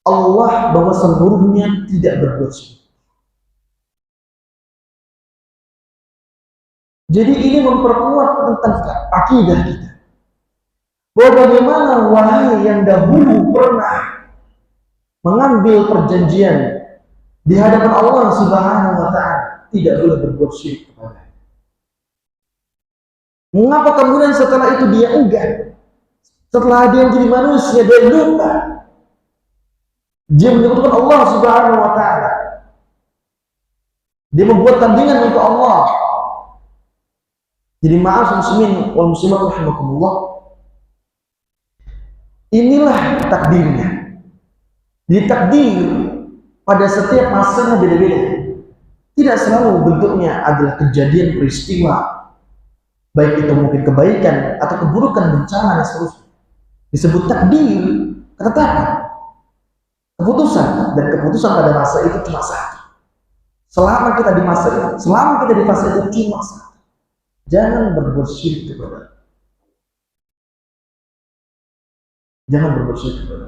[SPEAKER 1] Allah bahwa seluruhnya tidak berbuat syirik. Jadi ini memperkuat tentang akidah kita. Bahwa bagaimana wahai yang dahulu pernah mengambil perjanjian di hadapan Allah Subhanahu wa Ta'ala, tidak boleh berbuat syirik kepada. Mengapa kemudian setelah itu dia enggak? Setelah dia menjadi manusia, dia lupa. Dia menyebutkan Allah Subhanahu wa Ta'ala. Dia membuat tandingan untuk Allah. Jadi maaf muslimin wal muslimat rahimakumullah. Inilah takdirnya. Jadi takdir pada setiap masanya beda-beda. Tidak selalu bentuknya adalah kejadian peristiwa, baik itu mungkin kebaikan atau keburukan, bencana dan seterusnya. Disebut takdir, ketetapan, keputusan, dan keputusan pada masa itu cuma satu. Selama kita di masa itu, selama kita di fase itu cuma satu. Jangan berbuat syirik kepada. Jangan berbuat syirik kepada.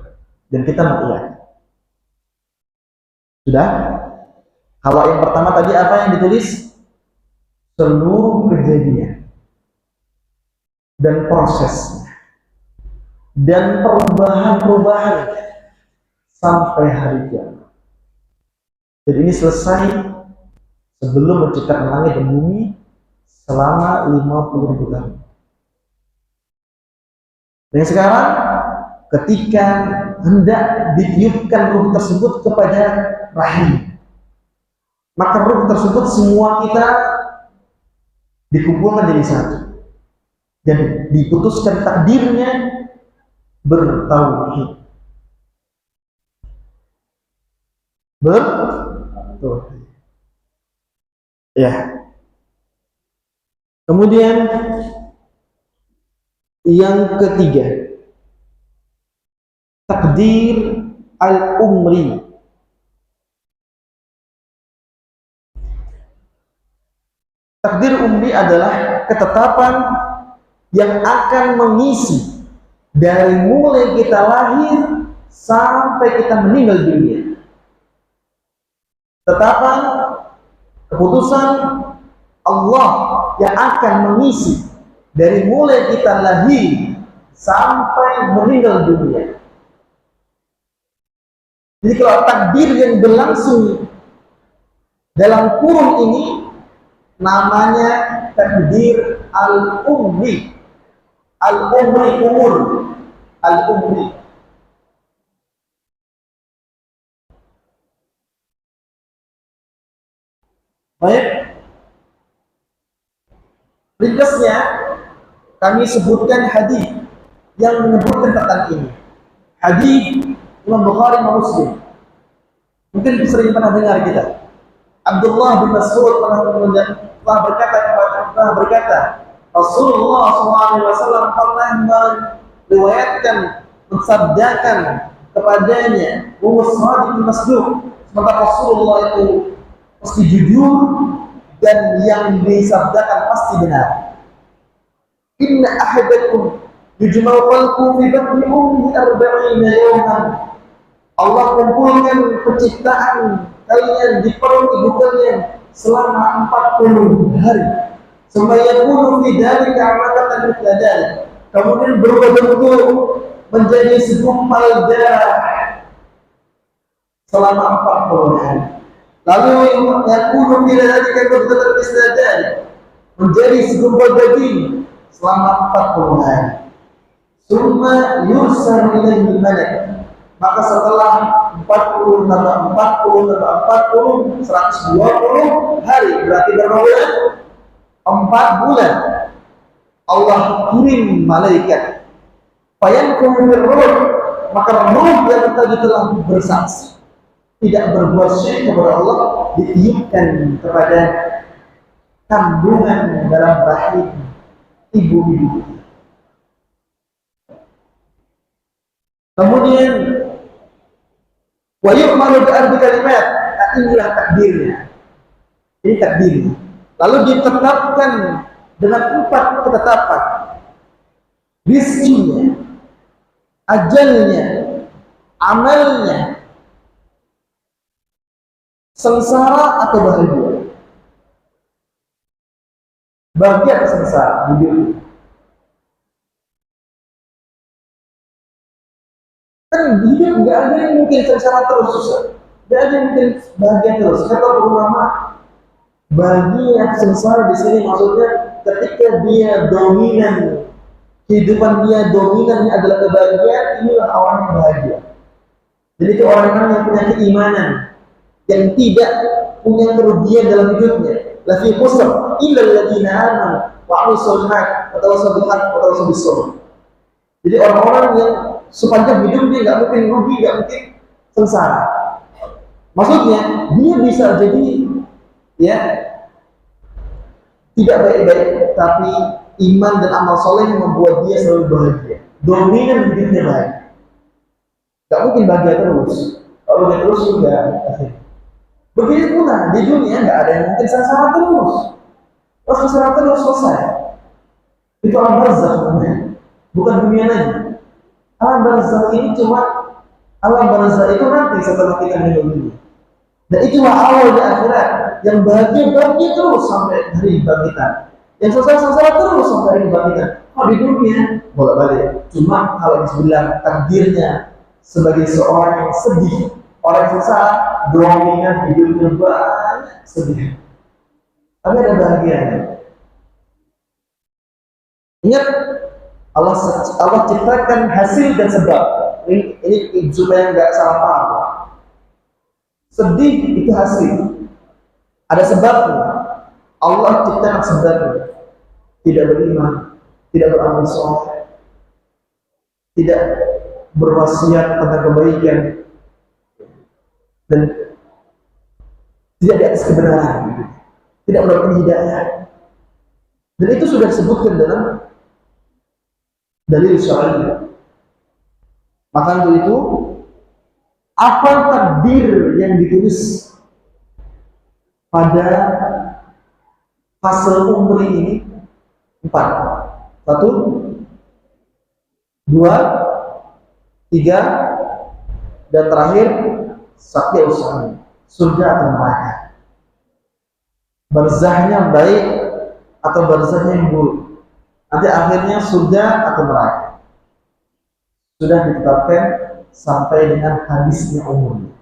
[SPEAKER 1] Dan kita mengiyakan. Sudah? Kalau yang pertama tadi apa yang ditulis? Seluruh kejadian dan prosesnya dan perubahan-perubahan sampai hari kiamat. Jadi ini selesai sebelum menciptakan langit dan bumi selama 50.000 tahun. Dan sekarang ketika hendak ditiupkan ruh tersebut kepada rahim, maka ruh tersebut semua kita dikumpulkan jadi satu dan diputuskan takdirnya bertauhid. Bertauhid. Ya. Kemudian yang ketiga, takdir al-umri. Takdir umri adalah ketetapan yang akan mengisi dari mulai kita lahir sampai kita meninggal dunia. Ketetapan, keputusan Allah yang akan mengisi dari mulai kita lahir sampai meninggal dunia. Jadi kalau takdir yang berlangsung dalam kurun ini namanya takdir al-umri. Al-umri, umur. Al-umri. Baik. Ringkasnya kami sebutkan hadis yang menyebutkan tentang ini. Hadis Imam Bukhari dan Muslim. Mungkin sering pernah dengar kita. Abdullah bin Mas'ud pernah berkata, Rasulullah SAW pernah meriwayatkan, mensabdakan kepadanya, Shadiq Masduq, sementara Rasulullah itu pasti jujur dan yang disabdakan pasti benar. Inna ahadakum yujma'u khalquhu fi batni ummihi 40 yawman. Allah kumpulkan penciptaan kalian di perut ibu kalian selama 40 hari. Semayakunu fi dzalika 'alaqatan mithla dzalik. Kemudian berubah bentuk menjadi segumpal darah selama 40 hari. Lalu yakunu fi dzalika mudghatan mithla dzalik. Menjadi segumpal daging selama 40 hari. Summa yursal ilaihi malak. Maka setelah 40 tambah 40 tambah 40 120 hari, berarti berapa bulan? 4 bulan. Allah kirim malaikat. Fayankum birruh, maka ruh yang tadi telah bersaksi tidak berbuat syirik kepada Allah ditiupkan kepada kandungan dalam rahim ibu-ibu. Kemudian wa yu'malu bi arbi kalimat. Nah, inilah takdirnya. Ini takdirnya. Lalu ditetapkan dengan 4 ketetapan. Rizkinya, ajalnya, amalnya, sengsara atau bahagia. Bahagia atau sengsara hidup. Kan hidup nggak ada yang mungkin sengsara terus, susah. Nggak ada yang mungkin bahagia terus. Kata ulama, bahagia sengsara di sini maksudnya ketika dia dominan, kehidupan dia dominannya adalah kebahagiaan, inilah orang yang bahagia. Jadi itu orang-orang yang punya keimanan, yang tidak punya kerugian dalam hidupnya. La fi khusr illa alladziina aamanu wa 'amilus shalihaat wa tawassaw bil haqq wa tawassaw bis sabr. Jadi orang-orang yang sepanjang hidup dia nggak mungkin rugi, nggak mungkin sengsara. Maksudnya dia bisa jadi ya tidak baik-baik, tapi iman dan amal soleh yang membuat dia selalu bahagia. Dominan hidupnya baik. Gak mungkin bahagia terus. Kalau dia terus juga akhirnya. Begitu pula di dunia nggak ada yang mungkin sengsara terus. Kalau sengsara terus selesai. Itu alam barzakh namanya. Bukan dunia lagi. Alam barzakh ini cuma alam barzakh itu nanti setelah kita meninggal dunia. Dan itulah awal di akhirat yang bahagia terus sampai hari kebangkitan. Yang sengsara terus sampai hari kebangkitan. Kalau di dunia bolak-balik. Cuma kalau dibilang takdirnya sebagai seorang yang sedih, orang yang sengsara, dominan hidupnya banyak sedih. Tapi ada bahagianya. Ingat, Allah ciptakan hasil dan sebab. Ini supaya nggak salah paham. Sedih itu hasil. Ada sebabnya. Allah ciptakan sebabnya. Tidak beriman, tidak beramal soleh, tidak berwasiat tentang kebaikan, dan tidak di atas kebenaran, tidak mendapatkan hidayah. Dan itu sudah disebutkan dalam dalil syar'i. Maka untuk itu, apa takdir yang ditulis pada fase umri ini? 4. 1, 2, 3, dan terakhir sakya usaha, surga atau neraka. Barzahnya baik atau barzahnya yang buruk. Nanti akhirnya surga atau neraka. Sudah ditetapkan sampai dengan hadisnya umumnya.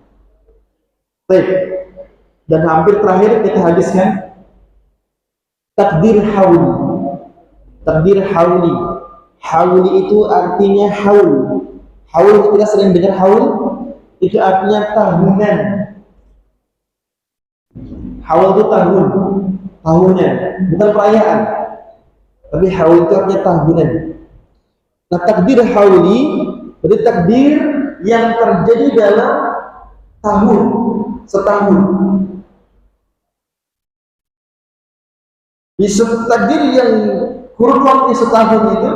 [SPEAKER 1] Baik. Dan hampir terakhir kita hadiskan takdir hauli. Takdir hauli. Hauli itu artinya haul. Haul kita sering dengar haul, itu artinya tahunan. Haul itu tahun, tahunan, bukan perayaan. Tapi haul itu artinya tahunan. Nah, takdir hauli berarti takdir yang terjadi dalam tahun, setahun. Di takdir yang kurun waktu setahun itu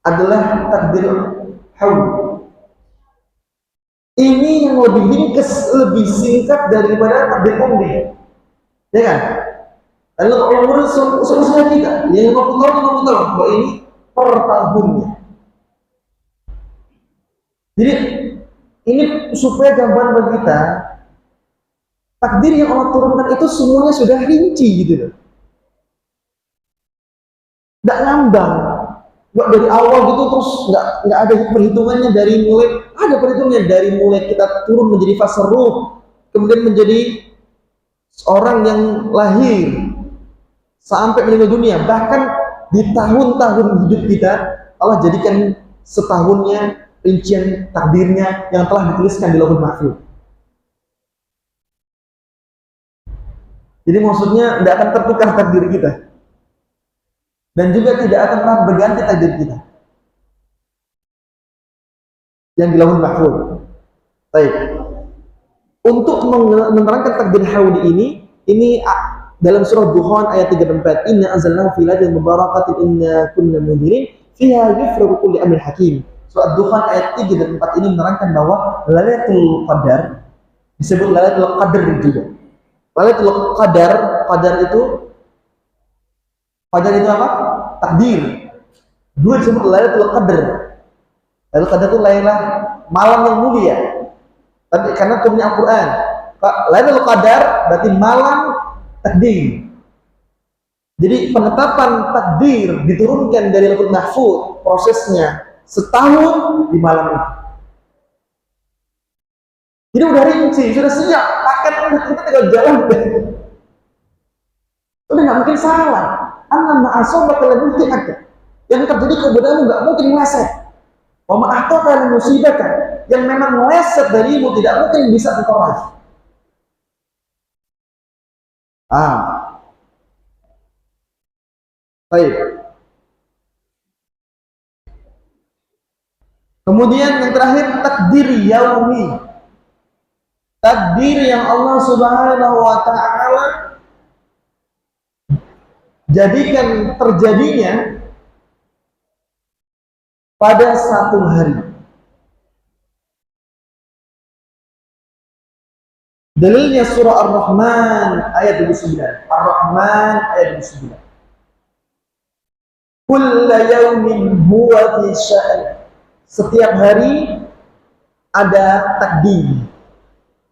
[SPEAKER 1] adalah takdir haul. Ini yang lebih ringkas, lebih singkat daripada takdir umri, ya kan? Lalu kalau menurut solusinya kita, yang 50 tahun, bahwa ini per tahunnya. Jadi ini supaya gambaran bagi kita, takdir yang Allah turunkan itu semuanya sudah rinci gitu loh. Nggak ngambang, nggak dari awal gitu terus nggak ada perhitungannya dari mulai, ada perhitungannya dari mulai kita turun menjadi fase ruh, kemudian menjadi orang yang lahir sampai meninggal dunia. Bahkan di tahun-tahun hidup kita Allah jadikan setahunnya rincian takdirnya yang telah dituliskan di Lauhul Mahfuz. Jadi maksudnya tidak akan tertukar takdir kita. Dan juga tidak akan pernah berganti takdir kita yang di Lauhul Mahfuz. Baik. Untuk menerangkan takdir hauli ini dalam surah Duhan ayat 34, inna anzalnahu fi lailatin mubarakatin inna kunna mundirin fiha yufraqu kullu amrin hakim. Surah Duhan ayat 3 dan 4 ini menerangkan bahwa Lailatul Qadar disebut Lailatul Qadar juga. Lailatul Qadar, Qadar itu apa? Takdir. Dua disebut Lailatul Qadar. Lailatul Qadar itu Lailah malam yang mulia. Tapi karena turunnya Al-Qur'an, Lailatul Qadar berarti malam takdir. Jadi penetapan takdir diturunkan dari Lauhul Mahfuz, prosesnya setahun di malam itu. Jadi udah rinci, sudah siap, paket kita tinggal jalan. Udah nggak mungkin salah. Anna ma'asobah kalian mungkin ada. Yang terjadi kebodohan nggak mungkin meleset. Wa ma'atau kalian musibahkan. Yang memang meleset darimu tidak mungkin bisa dikorek. Baik. Kemudian yang terakhir takdir yaumi. Takdir yang Allah Subhanahu wa taala jadikan terjadinya pada satu hari. Dalilnya surah Ar-Rahman ayat 29. Ar-Rahman ayat 29. Kullu yaumin huwa fi sya'an. Setiap hari ada takdir.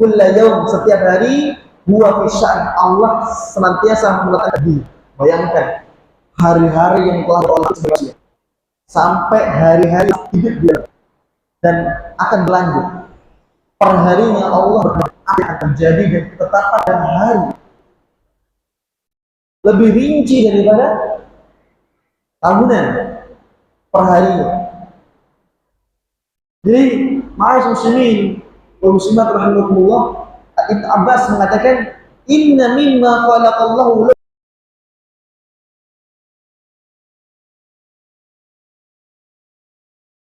[SPEAKER 1] Kullu yaum, setiap hari huwa fi sya'an. Allah senantiasa melakukan takdir. Bayangkan hari-hari yang telah Allah sebelumnya sampai hari-hari hidup dia dan akan berlanjut. Perharinya Allah apa yang terjadi dan ketetapan dan hari lebih rinci daripada tahunan perharinya. Jadi ma'asyiral muslimin wa muslimat rahimakumullah, Ibnu Abbas mengatakan inna mimma khalaqallahu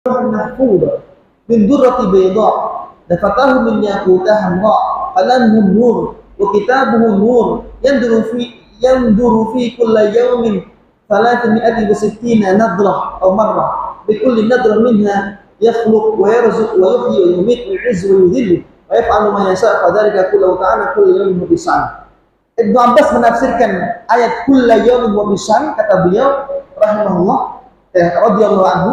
[SPEAKER 1] mahfuda min durrati bayda dafatahu min yaquta hamra qalamhu nur wa kitabuhu nur yanduru fi kulli yawmin 360 nadrah aw marrah bi kulli nadra minha yakhluq wa yarzuq wa yuhyi wa yumit wa yu'izzu wa yudhillu wa yaf'alu ma yasha' fadzalika kullu ta'ala kullu yawmin wa bisan. Ibnu Abbas menafsirkan ayat kullu yawmin wa bisan, kata beliau rahimahullah radhiyallahu anhu,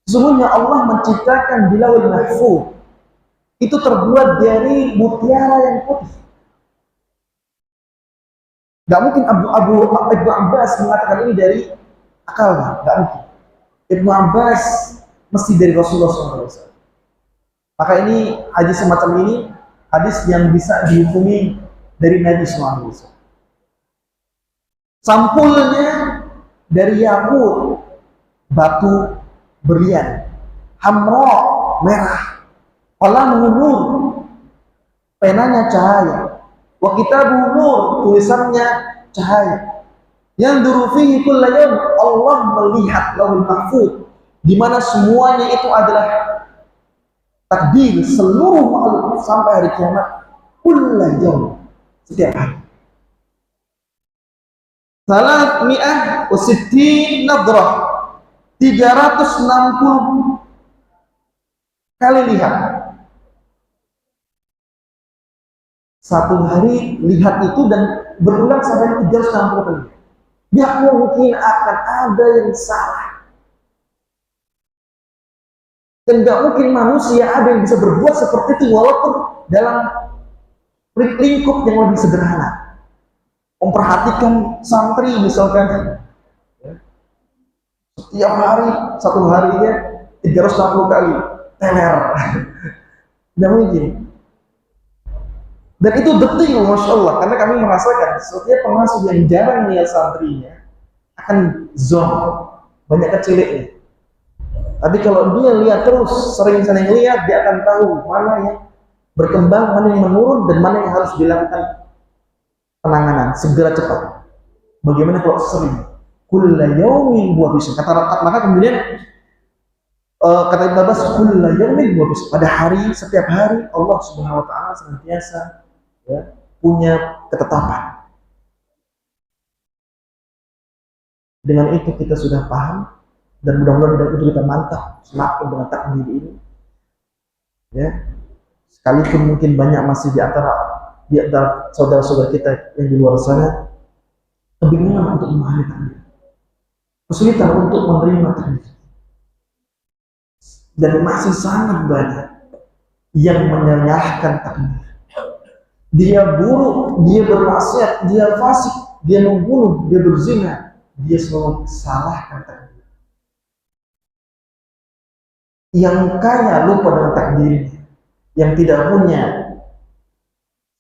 [SPEAKER 1] sesungguhnya Allah menciptakan di Lauhul Mahfuz itu terbuat dari mutiara yang putih. Gak mungkin Ibnu Abbas mengatakan ini dari akalnya, gak mungkin. Ibnu Abbas mesti dari Rasulullah SAW. Maka ini hadis semacam ini hadis yang bisa dihukumi dari Nabi SAW. Sampulnya dari yakut, batu berlian, hamra merah, qalam nur, penanya cahaya, wa kitabuhu nur, tulisannya cahaya. Yang durufihi kullu yawm, Allah melihat Lauhul Mahfuz di mana semuanya itu adalah takdir seluruh makhluk sampai hari kiamat, kullu yawm, setiap hari. Salat mi'ah wa sittin nadrah, 360 kali lihat. Satu hari lihat itu dan berulang sampai 360 kali. Tidak mungkin akan ada yang salah. Dan tidak mungkin manusia ada yang bisa berbuat seperti itu walaupun dalam lingkup yang lebih sederhana. Memperhatikan santri misalkan, setiap hari, satu harinya 360 kali teler. Tidak mungkin. Dan itu detil, Masya Allah, karena kami merasakan setiap pengasuh yang jarang lihat santrinya akan zon, banyak keciliknya. Tapi kalau dia lihat terus, sering-sering lihat, dia akan tahu mana yang berkembang, mana yang menurun, dan mana yang harus dilakukan penanganan segera cepat. Bagaimana kalau sering? Kullu yaumin huwa fi sya'an. Maka kemudian kata Ibnu Abbas, kullu yaumin huwa fi sya'an. Pada hari, setiap hari Allah Subhanahu wa taala senantiasa punya ketetapan. Dengan itu kita sudah paham, dan mudah-mudahan dengan itu kita mantap semakin dengan takdir ini. Ya, sekalipun mungkin banyak masih di antara saudara-saudara kita yang di luar sana kebingungan untuk memahami takdir, kesulitan untuk menerima takdir, dan masih sangat banyak yang menyalahkan takdir. Dia buruk, dia bermaksiat, dia fasik, dia membunuh, dia berzina, dia selalu salahkan takdir. Yang kaya lupa dengan takdirnya, yang tidak punya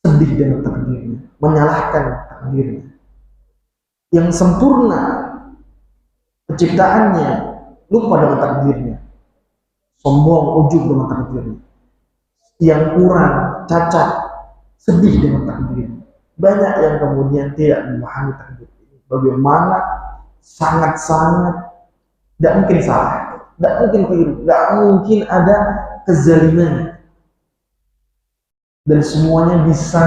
[SPEAKER 1] sedih dengan takdirnya, menyalahkan takdirnya. Yang sempurna penciptaannya lupa dengan takdirnya, sombong, ujub dengan takdirnya. Yang kurang, cacat, sedih dengan takdirnya. Banyak yang kemudian tidak memahami takdir ini. Bagaimana sangat-sangat tidak mungkin salah, tidak mungkin keliru, tidak mungkin ada kezaliman, dan semuanya bisa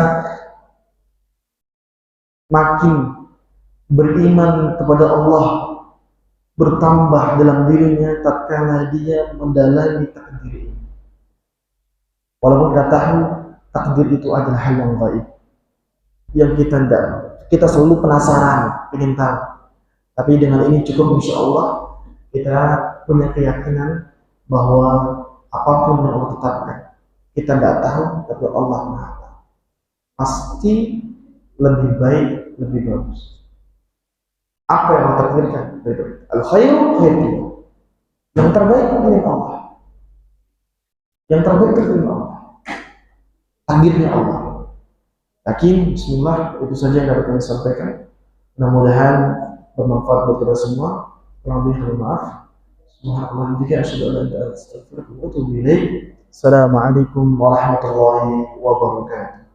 [SPEAKER 1] makin beriman kepada Allah, bertambah dalam dirinya tatkala dia mendalami takdir ini. Walaupun kita tahu takdir itu adalah hal yang gaib, yang kita selalu penasaran, ingin tahu. Tapi dengan ini cukup, insya Allah kita punya keyakinan bahwa apapun yang Allah tetapkan, kita tidak tahu, tapi Allah Maha tahu. Pasti lebih baik, lebih bagus. Apa yang Allah takdirkan? Al-khairu khairu. Yang terbaik milik Allah. Yang terbaik milik Allah. Takdirnya Allah. Yakin, bismillah, itu saja yang dapat kami sampaikan. Mudah-mudahan bermanfaat buat kita semua. Kurang lebih maaf. Subhanallah, asyhadu an la ilaha illa anta, astaghfiruka wa atubu ilaik. Assalamualaikum warahmatullahi wabarakatuh.